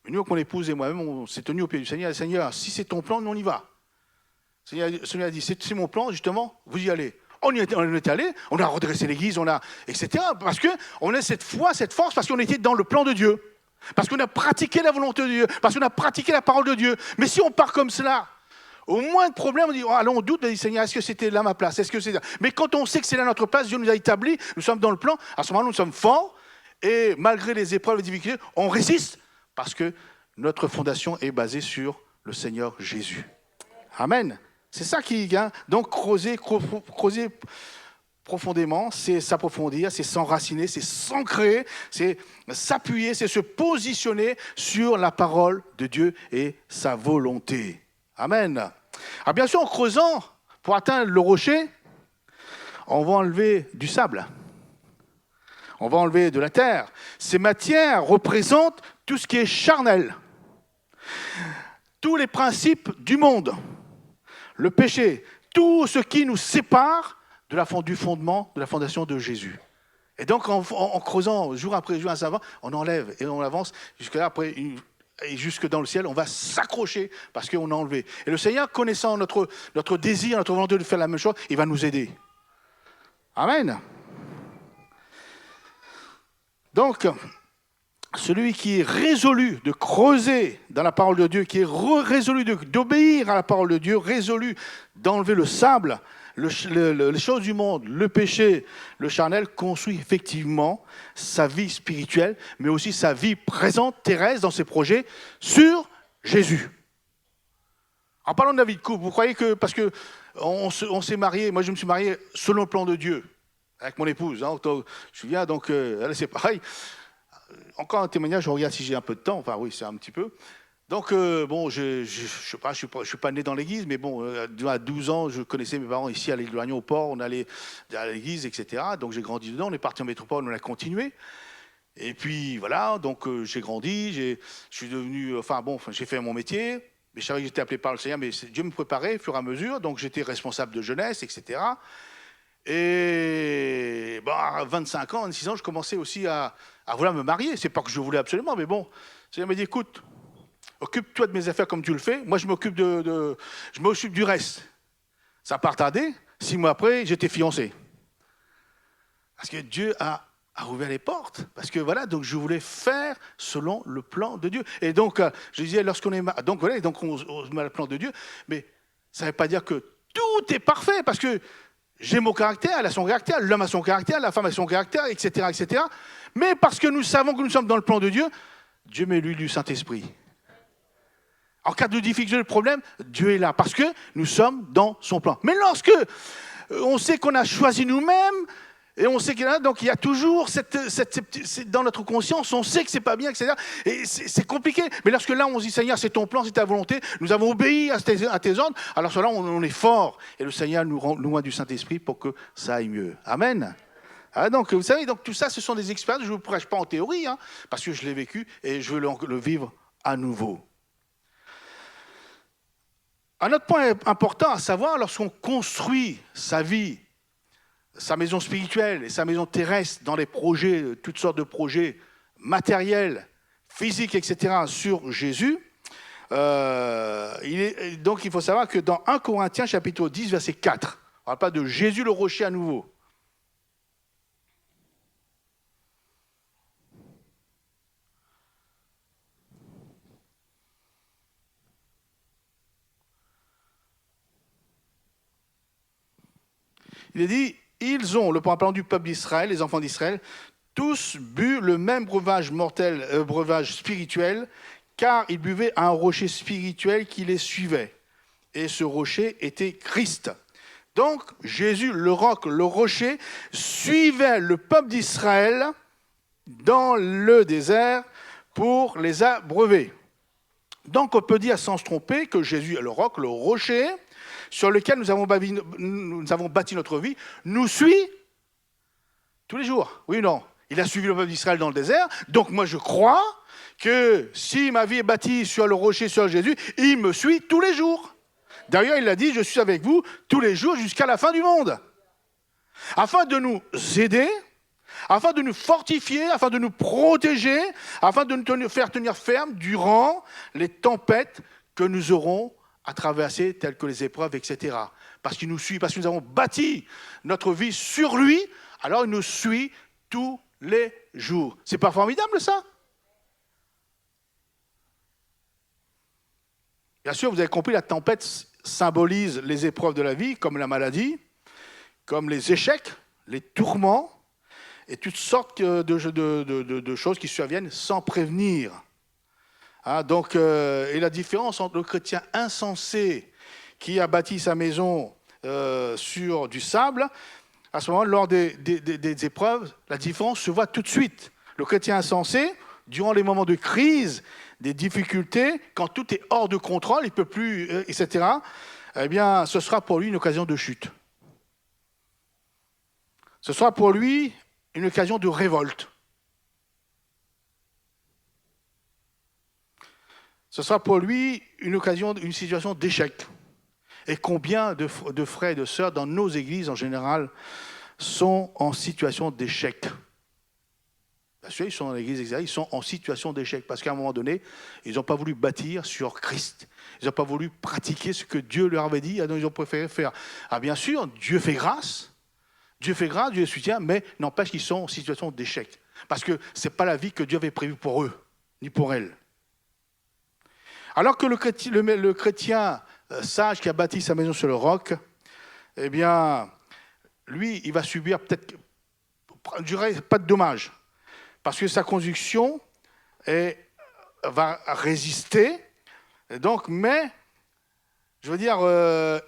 S1: Mais nous, avec mon épouse et moi-même, on s'est tenus au pied du Seigneur. Seigneur, si c'est ton plan, nous, on y va. Le Seigneur a dit, c'est mon plan, justement, vous y allez. On y est allé, on a redressé l'église, etc. Parce qu'on a cette foi, cette force, parce qu'on était dans le plan de Dieu. Parce qu'on a pratiqué la volonté de Dieu, parce qu'on a pratiqué la parole de Dieu. Mais si on part comme cela, au moins de problème, on dit, allons, on doute, on dit, Seigneur, est-ce que c'était là ma place? Est-ce que c'est là? Mais quand on sait que c'est là notre place, Dieu nous a établis, nous sommes dans le plan, à ce moment-là, nous sommes forts, et malgré les épreuves, les difficultés, on résiste, parce que notre fondation est basée sur le Seigneur Jésus. Amen. C'est ça qui gagne. Donc, creuser profondément, c'est s'approfondir, c'est s'enraciner, c'est s'ancrer, c'est s'appuyer, c'est se positionner sur la parole de Dieu et sa volonté. Amen. Alors bien sûr, en creusant, pour atteindre le rocher, on va enlever du sable. On va enlever de la terre. Ces matières représentent tout ce qui est charnel. Tous les principes du monde. Le péché. Tout ce qui nous sépare du fondement, de la fondation de Jésus. Et donc, en creusant jour après jour, on enlève et on avance jusqu'à là, après, et jusque dans le ciel, on va s'accrocher parce qu'on a enlevé. Et le Seigneur, connaissant notre désir, notre volonté de faire la même chose, il va nous aider. Amen. Donc, celui qui est résolu de creuser dans la parole de Dieu, qui est résolu d'obéir à la parole de Dieu, résolu d'enlever le sable, les choses du monde, le péché, le charnel, construit effectivement sa vie spirituelle, mais aussi sa vie présente, terrestre, dans ses projets, sur Jésus. En parlant de la vie de couple, vous croyez que, parce que on s'est marié, moi je me suis marié selon le plan de Dieu, avec mon épouse, hein, je me souviens, donc elle c'est pareil. Encore un témoignage, je regarde si j'ai un peu de temps, enfin oui, c'est un petit peu. Donc, bon, je sais pas, je suis pas né dans l'église, mais bon, à 12 ans, je connaissais mes parents ici à l'île de Lannion, au port, on allait à l'église, etc. Donc, j'ai grandi dedans, on est parti en métropole, on a continué. Et puis, voilà, donc j'ai grandi, je suis devenu, j'ai fait mon métier, mais je savais que j'étais appelé par le Seigneur, mais Dieu me préparait au fur et à mesure, donc j'étais responsable de jeunesse, etc. Et à 25 ans, 26 ans, je commençais aussi à vouloir me marier. C'est pas que je voulais absolument, mais bon, le Seigneur m'a dit, écoute, occupe-toi de mes affaires comme tu le fais. Moi, je m'occupe du reste. Ça n'a pas retardé. 6 mois après, j'étais fiancé. Parce que Dieu a ouvert les portes. Parce que voilà, donc je voulais faire selon le plan de Dieu. Et donc, je disais, lorsqu'on est marié, donc voilà, donc on se met le plan de Dieu. Mais ça ne veut pas dire que tout est parfait. Parce que j'ai mon caractère, elle a son caractère, l'homme a son caractère, la femme a son caractère, etc., etc. Mais parce que nous savons que nous sommes dans le plan de Dieu, Dieu met lui du Saint-Esprit. En cas de difficulté, de problème, Dieu est là, parce que nous sommes dans son plan. Mais lorsque on sait qu'on a choisi nous-mêmes, et on sait qu'il y a, donc il y a toujours dans notre conscience, on sait que c'est pas bien, etc. Et c'est compliqué. Mais lorsque là, on se dit, Seigneur, c'est ton plan, c'est ta volonté, nous avons obéi à tes ordres, alors cela, on est fort. Et le Seigneur nous rend loin du Saint-Esprit pour que ça aille mieux. Amen. Donc, vous savez, donc, tout ça, ce sont des expériences, je ne vous prêche pas en théorie, parce que je l'ai vécu et je veux le vivre à nouveau. Un autre point important à savoir, lorsqu'on construit sa vie, sa maison spirituelle et sa maison terrestre dans les projets, toutes sortes de projets matériels, physiques, etc., sur Jésus, donc il faut savoir que dans 1 Corinthiens, chapitre 10, verset 4, parle pas de Jésus le rocher à nouveau. Il est dit, ils ont, le parlant du peuple d'Israël, les enfants d'Israël, tous bu le même breuvage mortel, breuvage spirituel, car ils buvaient à un rocher spirituel qui les suivait. Et ce rocher était Christ. Donc, Jésus, le roc, le rocher, suivait le peuple d'Israël dans le désert pour les abreuver. Donc, on peut dire sans se tromper que Jésus est le roc, le rocher, sur lequel nous avons bâti notre vie, nous suit tous les jours. Oui ou non? Il a suivi le peuple d'Israël dans le désert, donc moi je crois que si ma vie est bâtie sur le rocher, sur Jésus, il me suit tous les jours. D'ailleurs, il a dit, je suis avec vous tous les jours jusqu'à la fin du monde. Afin de nous aider, afin de nous fortifier, afin de nous protéger, afin de nous faire tenir ferme durant les tempêtes que nous aurons à traverser, telles que les épreuves, etc. Parce qu'il nous suit, parce que nous avons bâti notre vie sur lui, alors il nous suit tous les jours. C'est pas formidable, ça? Bien sûr, vous avez compris, la tempête symbolise les épreuves de la vie, comme la maladie, comme les échecs, les tourments, et toutes sortes de choses qui surviennent sans prévenir. Hein, donc, et la différence entre le chrétien insensé qui a bâti sa maison sur du sable, à ce moment, lors des épreuves, la différence se voit tout de suite. Le chrétien insensé, durant les moments de crise, des difficultés, quand tout est hors de contrôle, il ne peut plus, etc., eh bien, ce sera pour lui une occasion de chute. Ce sera pour lui une occasion de révolte. Ce sera pour lui une situation d'échec. Et combien de frères et de sœurs dans nos églises en général sont en situation d'échec? Bien sûr, ils sont dans l'église extérieure, ils sont en situation d'échec parce qu'à un moment donné, ils n'ont pas voulu bâtir sur Christ. Ils n'ont pas voulu pratiquer ce que Dieu leur avait dit, donc ils ont préféré faire. Ah, bien sûr, Dieu fait grâce, Dieu les soutient, mais n'empêche qu'ils sont en situation d'échec. Parce que ce n'est pas la vie que Dieu avait prévue pour eux, ni pour elles. Alors que le chrétien sage qui a bâti sa maison sur le roc, eh bien, lui, il va subir peut-être, je dirais, pas de dommages. Parce que sa construction va résister. Donc, mais, je veux dire,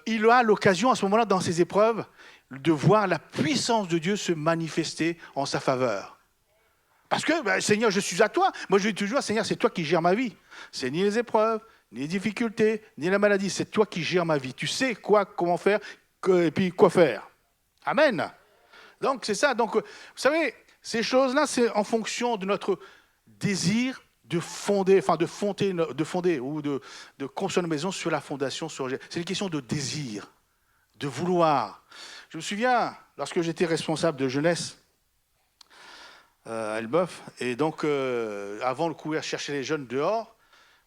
S1: il a l'occasion à ce moment-là, dans ses épreuves, de voir la puissance de Dieu se manifester en sa faveur. Parce que, Seigneur, je suis à toi. Moi, je dis toujours, Seigneur, c'est toi qui gères ma vie. C'est ni les épreuves, ni les difficultés, ni la maladie. C'est toi qui gères ma vie. Tu sais quoi, comment faire, et puis quoi faire. Amen. Donc, c'est ça. Donc, vous savez, ces choses-là, c'est en fonction de notre désir de fonder ou de construire une maison sur la fondation. C'est une question de désir, de vouloir. Je me souviens, lorsque j'étais responsable de jeunesse à Elbeuf, et donc avant de courir chercher les jeunes dehors,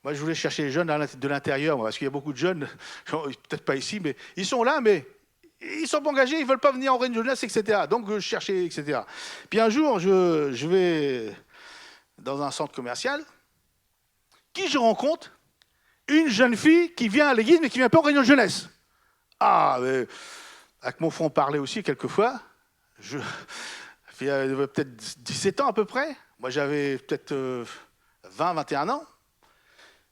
S1: moi je voulais chercher les jeunes de l'intérieur, parce qu'il y a beaucoup de jeunes, peut-être pas ici, mais ils sont là, mais ils ne sont pas engagés, ils ne veulent pas venir en réunion de jeunesse, etc. Donc je cherchais, etc. Puis un jour, je vais dans un centre commercial, qui je rencontre? Une jeune fille qui vient à l'église, mais qui ne vient pas en réunion de jeunesse. Ah, mais avec mon franc-parler aussi, quelquefois, il avait peut-être 17 ans à peu près. Moi, j'avais peut-être 20, 21 ans.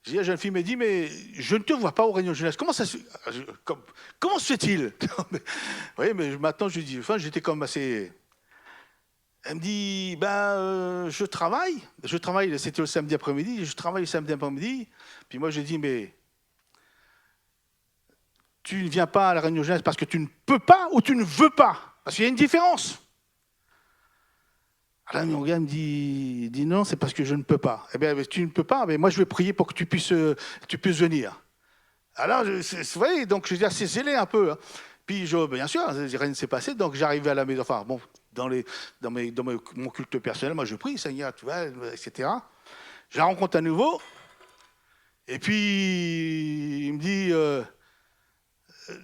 S1: La jeune fille me dit, mais je ne te vois pas aux réunions de jeunesse. Comment se fait-il? Oui, mais maintenant, je lui dis, enfin, j'étais comme assez... Elle me dit, je travaille, c'était le samedi après-midi, je travaille le samedi après-midi. Puis moi, je lui dis, mais tu ne viens pas à la réunion de jeunesse parce que tu ne peux pas ou tu ne veux pas? Parce qu'il y a une différence. Alors mon gars me dit non, c'est parce que je ne peux pas. Eh bien, tu ne peux pas, mais moi je vais prier pour que tu puisses venir. Alors, vous voyez, donc je veux dire, c'est zélé un peu. Hein. Puis, bien sûr, rien ne s'est passé, donc j'arrivais à la maison, enfin, bon, dans mon culte personnel, moi je prie, Seigneur, tu vois, etc. Je la rencontre à nouveau, et puis il me dit,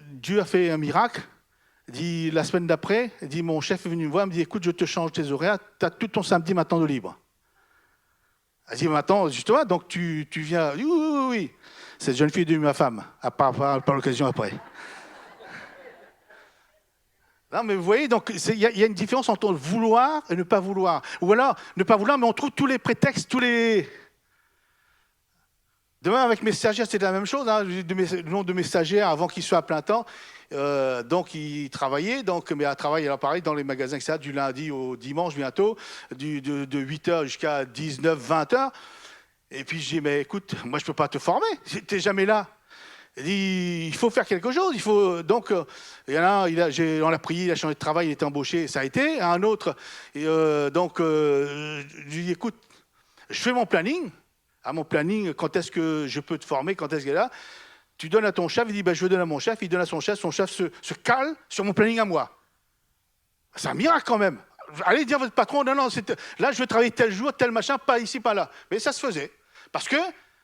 S1: Dieu a fait un miracle, Il dit, la semaine d'après, il dit, mon chef est venu me voir, il me dit, écoute, je te change tes horaires, tu as tout ton samedi maintenant de libre. Elle dit, maintenant, justement, donc tu viens. Oui, oui, oui, oui. Cette jeune fille est devenue ma femme, par l'occasion après. Non, mais vous voyez, donc il y a une différence entre vouloir et ne pas vouloir. Ou alors, ne pas vouloir, mais on trouve tous les prétextes, tous les... Demain, avec mes stagiaires, c'est la même chose. Hein. Le nom de mes stagiaires, avant qu'ils soient à plein temps, donc ils travaillaient, mais à travailler, alors pareil, dans les magasins, etc., du lundi au dimanche bientôt, de 8h jusqu'à 19, 20h. Et puis je dis, mais écoute, moi je ne peux pas te former, tu n'es jamais là. Il dit, il faut faire quelque chose. Il faut donc, il y en a un, on l'a pris, il a changé de travail, il était embauché, ça a été. Un autre, je lui dis, écoute, je fais mon planning. À mon planning, quand est-ce que je peux te former, quand est-ce qu'elle est là. Tu donnes à ton chef, il dit, je donne à mon chef, il donne à son chef se cale sur mon planning à moi. C'est un miracle quand même. Allez dire à votre patron, non, là je veux travailler tel jour, tel machin, pas ici, pas là. Mais ça se faisait. Parce que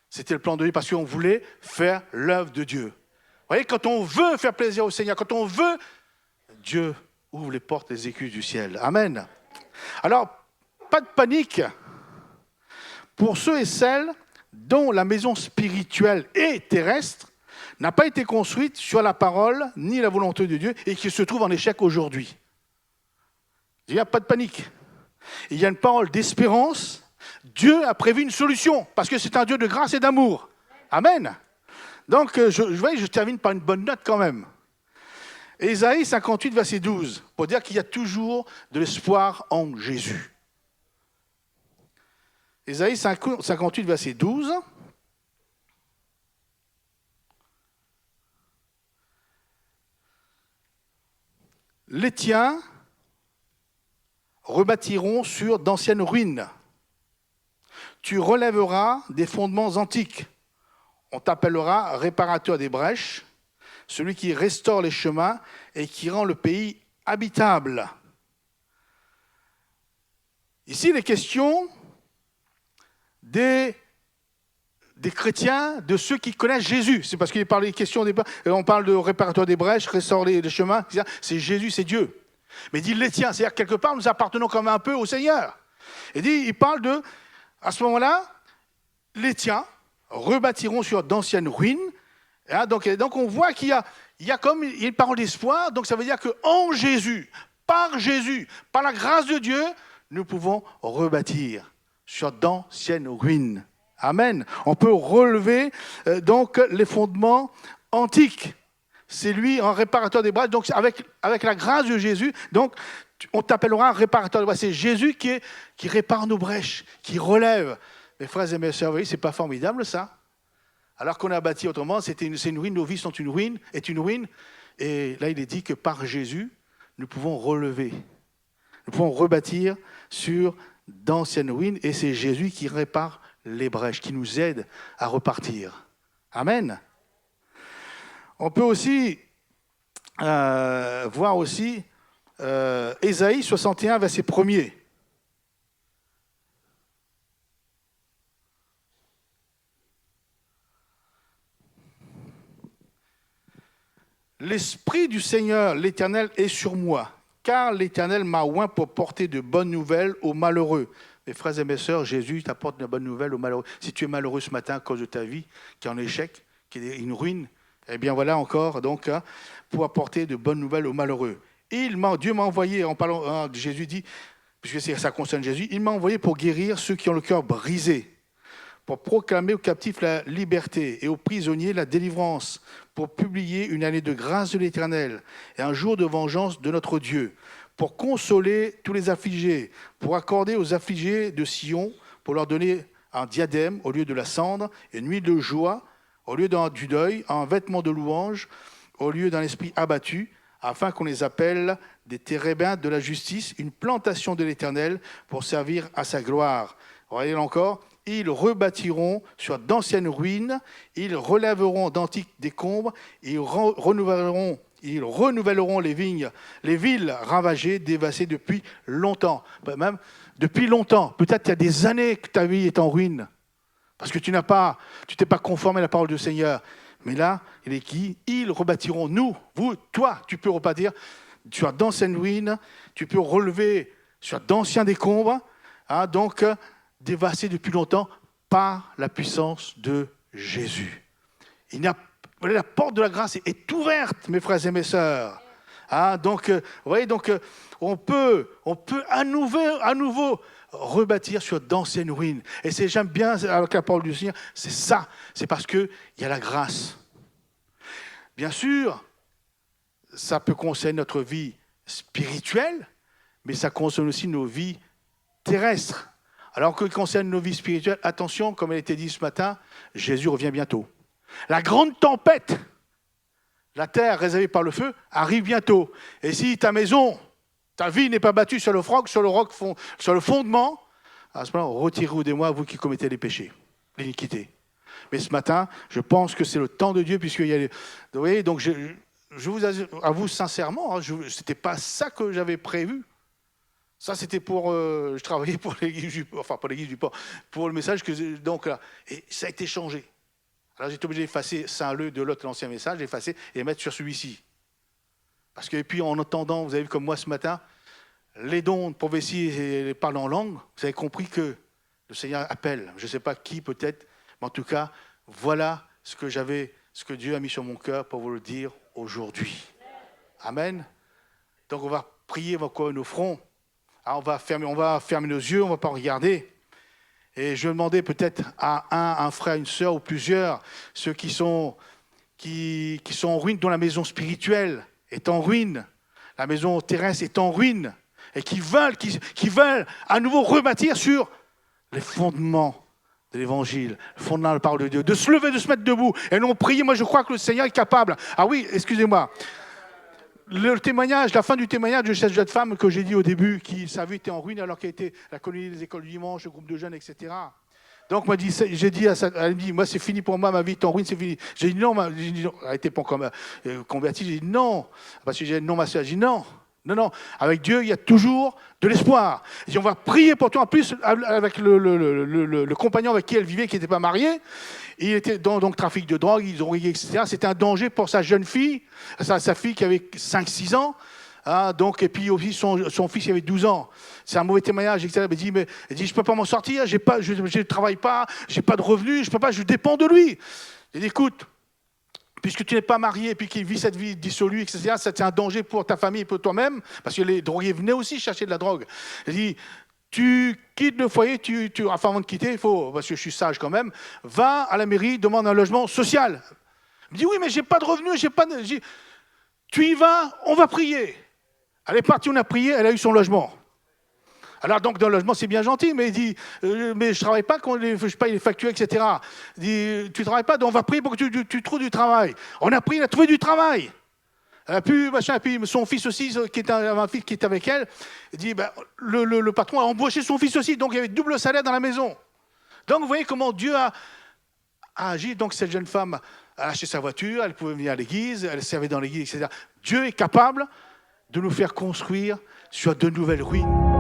S1: c'était le plan de Dieu, parce qu'on voulait faire l'œuvre de Dieu. Vous voyez, quand on veut faire plaisir au Seigneur, quand on veut, Dieu ouvre les portes des écus du ciel. Amen. Alors, pas de panique. Pour ceux et celles dont la maison spirituelle et terrestre n'a pas été construite sur la parole ni la volonté de Dieu et qui se trouve en échec aujourd'hui. Il n'y a pas de panique. Il y a une parole d'espérance. Dieu a prévu une solution, parce que c'est un Dieu de grâce et d'amour. Amen. Donc, je termine par une bonne note quand même. Ésaïe 58, verset 12, pour dire qu'il y a toujours de l'espoir en Jésus. Ésaïe 58, verset 12. Les tiens rebâtiront sur d'anciennes ruines. Tu relèveras des fondements antiques. On t'appellera réparateur des brèches, celui qui restaure les chemins et qui rend le pays habitable. Ici, il est question des chrétiens, de ceux qui connaissent Jésus. C'est parce qu'il parle des questions, on parle de réparateur des brèches, restaurer les chemins, c'est Jésus, c'est Dieu. Mais il dit les tiens, c'est-à-dire quelque part, nous appartenons quand même un peu au Seigneur. Il parle de, à ce moment-là, les tiens rebâtiront sur d'anciennes ruines. Hein, donc on voit qu'il y a comme une parole d'espoir. Donc ça veut dire qu'en Jésus, par la grâce de Dieu, nous pouvons rebâtir sur d'anciennes ruines. Amen. On peut relever donc les fondements antiques. C'est lui un réparateur des brèches. Donc avec la grâce de Jésus, donc on t'appellera un réparateur des brèches. C'est Jésus qui répare nos brèches, qui relève. Mes frères et mes sœurs, vous voyez, c'est pas formidable ça? Alors qu'on a bâti autrement, c'est une ruine, nos vies sont une ruine, est une ruine. Et là, il est dit que par Jésus, nous pouvons relever. Nous pouvons rebâtir sur d'anciennes ruines. Et c'est Jésus qui répare les brèches, qui nous aide à repartir. Amen. On peut aussi voir aussi Ésaïe 61, verset 1er. L'Esprit du Seigneur, l'Éternel, est sur moi, car l'Éternel m'a oint pour porter de bonnes nouvelles aux malheureux. Mes frères et mes sœurs, Jésus t'apporte de bonnes nouvelles aux malheureux. Si tu es malheureux ce matin à cause de ta vie, qui est en échec, qui est une ruine, eh bien voilà encore, donc, pour apporter de bonnes nouvelles aux malheureux. Dieu m'a envoyé, en parlant, Jésus dit, puisque ça concerne Jésus, il m'a envoyé pour guérir ceux qui ont le cœur brisé, pour proclamer aux captifs la liberté et aux prisonniers la délivrance, pour publier une année de grâce de l'Éternel et un jour de vengeance de notre Dieu, pour consoler tous les affligés, pour accorder aux affligés de Sion, pour leur donner un diadème au lieu de la cendre, et une huile de joie au lieu du deuil, un vêtement de louange au lieu d'un esprit abattu, afin qu'on les appelle des térébins de la justice, une plantation de l'Éternel pour servir à sa gloire. Voyez encore, ils rebâtiront sur d'anciennes ruines, ils relèveront d'antiques décombres, ils renouvelleront les villes ravagées, dévastées depuis longtemps. Même depuis longtemps. Peut-être qu'il y a des années que ta vie est en ruine, parce que tu t'es pas conformé à la parole du Seigneur. Mais là, il est qui? Ils rebâtiront, nous, vous, toi, tu peux rebâtir sur d'anciennes ruines, tu peux relever sur d'anciens décombres, hein, donc dévastés depuis longtemps par la puissance de Jésus. La porte de la grâce est ouverte, mes frères et mes sœurs. Hein, donc, vous voyez, donc, on peut à nouveau rebâtir sur d'anciennes ruines. Et j'aime bien avec la parole du Seigneur, c'est ça. C'est parce qu'il y a la grâce. Bien sûr, ça peut concerner notre vie spirituelle, mais ça concerne aussi nos vies terrestres. Alors que concerne nos vies spirituelles, attention, comme il a été dit ce matin, Jésus revient bientôt. La grande tempête, la terre réservée par le feu, arrive bientôt. Et si ta maison, ta vie n'est pas battue sur le fondement, à ce moment-là, retirez-vous de moi, vous qui commettez les péchés, l'iniquité. Mais ce matin, je pense que c'est le temps de Dieu, puisqu'il y a vous voyez, donc je vous avoue sincèrement, hein, ce n'était pas ça que j'avais prévu. Ça, c'était pour... je travaillais pour l'église du port, enfin, pas l'église du port, pour le message que... Donc là, et ça a été changé. Alors j'étais obligé d'effacer Saint-Leu de l'autre, l'ancien message, d'effacer et mettre sur celui-ci. Parce que, et puis en entendant, vous avez vu comme moi ce matin, les dons de prophétie et les parler en langue, vous avez compris que le Seigneur appelle. Je ne sais pas qui peut-être, mais en tout cas, voilà ce que Dieu a mis sur mon cœur pour vous le dire aujourd'hui. Amen. Donc on va prier, on va couvrir nos fronts. Alors, on va fermer nos yeux, on ne va pas regarder. Et je demandais peut-être à un frère, une sœur ou plusieurs, ceux qui sont en ruine, dont la maison spirituelle est en ruine, la maison terrestre est en ruine, et qui veulent à nouveau rebâtir sur les fondements de l'Évangile, le fondement de la parole de Dieu, de se lever, de se mettre debout, et non prier. Moi, je crois que le Seigneur est capable. Ah oui, excusez-moi. Le témoignage, la fin du témoignage de cette jeune femme que j'ai dit au début, qui sa vie était en ruine alors qu'elle était la colonie des écoles du dimanche, le groupe de jeunes, etc. Donc moi j'ai dit à ça, elle me dit, moi c'est fini pour moi, ma vie est en ruine, c'est fini. J'ai dit non, elle n'était pas encore convertie, j'ai dit non, parce que j'ai dit non, ma soeur, j'ai dit non. Non, avec Dieu, il y a toujours de l'espoir. Et on va prier pour toi. En plus, avec le compagnon avec qui elle vivait, qui n'était pas marié, il était dans trafic de drogue, ils ont rigé, etc. C'était un danger pour sa jeune fille, sa fille qui avait 5-6 ans. Hein, donc, et puis aussi son fils, il avait 12 ans. C'est un mauvais témoignage, etc. Elle dit, je ne peux pas m'en sortir, je ne travaille pas, je n'ai pas de revenus, je dépends de lui. Il dit, écoute, puisque tu n'es pas marié et puis qu'il vit cette vie dissolue, etc., c'est un danger pour ta famille et pour toi-même, parce que les drogués venaient aussi chercher de la drogue. Il dit, tu quittes le foyer, enfin avant de quitter, il faut, parce que je suis sage quand même, va à la mairie, demande un logement social. Il me dit, oui, mais j'ai pas de revenus, tu y vas, on va prier. Elle est partie, on a prié, elle a eu son logement. Alors donc dans le logement c'est bien gentil, mais il dit mais je travaille pas quand je paye les factures, etc. Il dit tu travailles pas, donc on va prier pour que tu trouves du travail. On a prié, il a trouvé du travail. Puis son fils aussi, un fils qui était avec elle, il dit le patron a embauché son fils aussi, donc il y avait double salaire dans la maison. Donc vous voyez comment Dieu a agi. Donc cette jeune femme a acheté sa voiture, elle pouvait venir à l'église, elle servait dans l'église, etc. Dieu est capable de nous faire construire sur de nouvelles ruines.